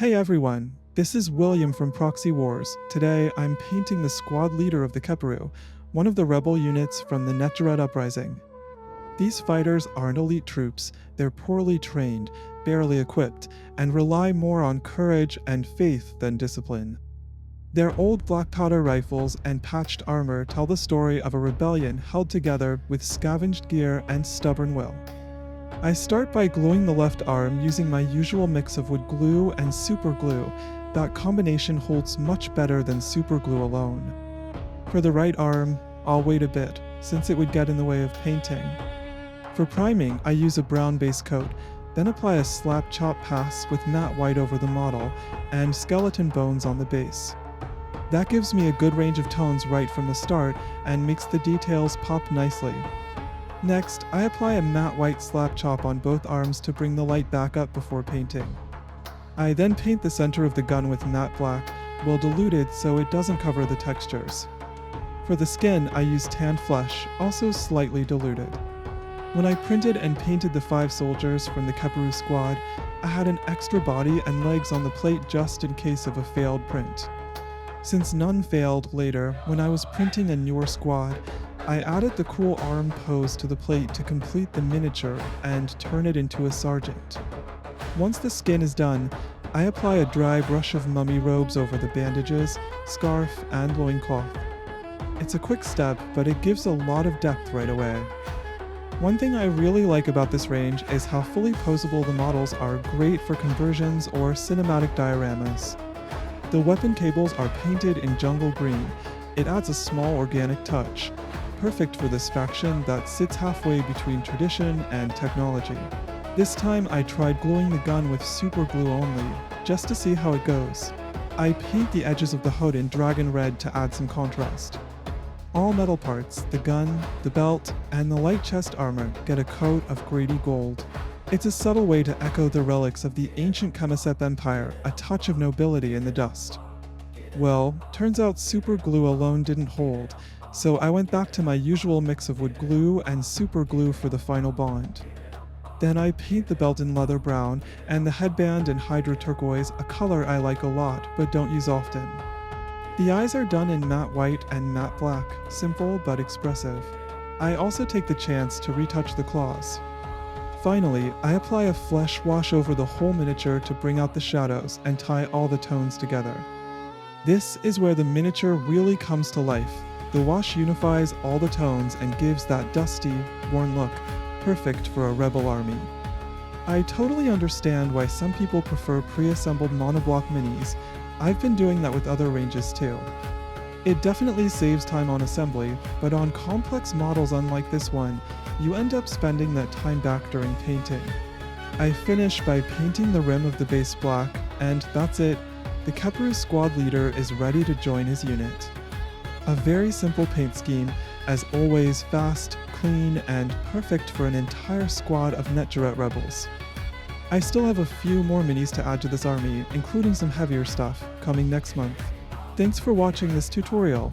Hey everyone, this is William from Proxywars. Today I'm painting the squad leader of the Kheperou, one of the rebel units from the Netjeret uprising. These fighters aren't elite troops, they're poorly trained, barely equipped, and rely more on courage and faith than discipline. Their old black powder rifles and patched armor tell the story of a rebellion held together with scavenged gear and stubborn will. I start by gluing the left arm using my usual mix of wood glue and super glue. That combination holds much better than super glue alone. For the right arm, I'll wait a bit, since it would get in the way of painting. For priming, I use a brown base coat, then apply a slap chop pass with matte white over the model, and skeleton bones on the base. That gives me a good range of tones right from the start, and makes the details pop nicely. Next, I apply a matte white slap chop on both arms to bring the light back up before painting. I then paint the center of the gun with matte black, well diluted so it doesn't cover the textures. For the skin, I use tanned flesh, also slightly diluted. When I printed and painted the 5 soldiers from the Kheperou squad, I had an extra body and legs on the plate just in case of a failed print. Since none failed later, when I was printing a newer squad, I added the cool arm pose to the plate to complete the miniature and turn it into a sergeant. Once the skin is done, I apply a dry brush of mummy robes over the bandages, scarf, and loincloth. It's a quick step, but it gives a lot of depth right away. One thing I really like about this range is how fully posable the models are, great for conversions or cinematic dioramas. The weapon cables are painted in jungle green. It adds a small organic touch, perfect for this faction that sits halfway between tradition and technology. This time I tried gluing the gun with super glue only, just to see how it goes. I paint the edges of the hood in dragon red to add some contrast. All metal parts, the gun, the belt, and the light chest armor get a coat of grady gold. It's a subtle way to echo the relics of the ancient Khmersep Empire, a touch of nobility in the dust. Well, turns out super glue alone didn't hold, so I went back to my usual mix of wood glue and super glue for the final bond. Then I paint the belt in leather brown and the headband in hydro turquoise, a color I like a lot but don't use often. The eyes are done in matte white and matte black, simple but expressive. I also take the chance to retouch the claws. Finally, I apply a flesh wash over the whole miniature to bring out the shadows and tie all the tones together. This is where the miniature really comes to life. The wash unifies all the tones and gives that dusty, worn look, perfect for a rebel army. I totally understand why some people prefer pre-assembled monoblock minis. I've been doing that with other ranges too. It definitely saves time on assembly, but on complex models unlike this one, you end up spending that time back during painting. I finish by painting the rim of the base black, and that's it. The Kheperou squad leader is ready to join his unit. A very simple paint scheme, as always fast, clean, and perfect for an entire squad of Netjeret rebels. I still have a few more minis to add to this army, including some heavier stuff, coming next month. Thanks for watching this tutorial.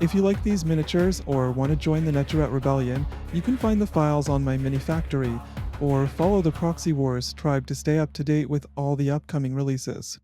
If you like these miniatures or want to join the Netjeret Rebellion, you can find the files on my mini factory, or follow the Proxywars tribe to stay up to date with all the upcoming releases.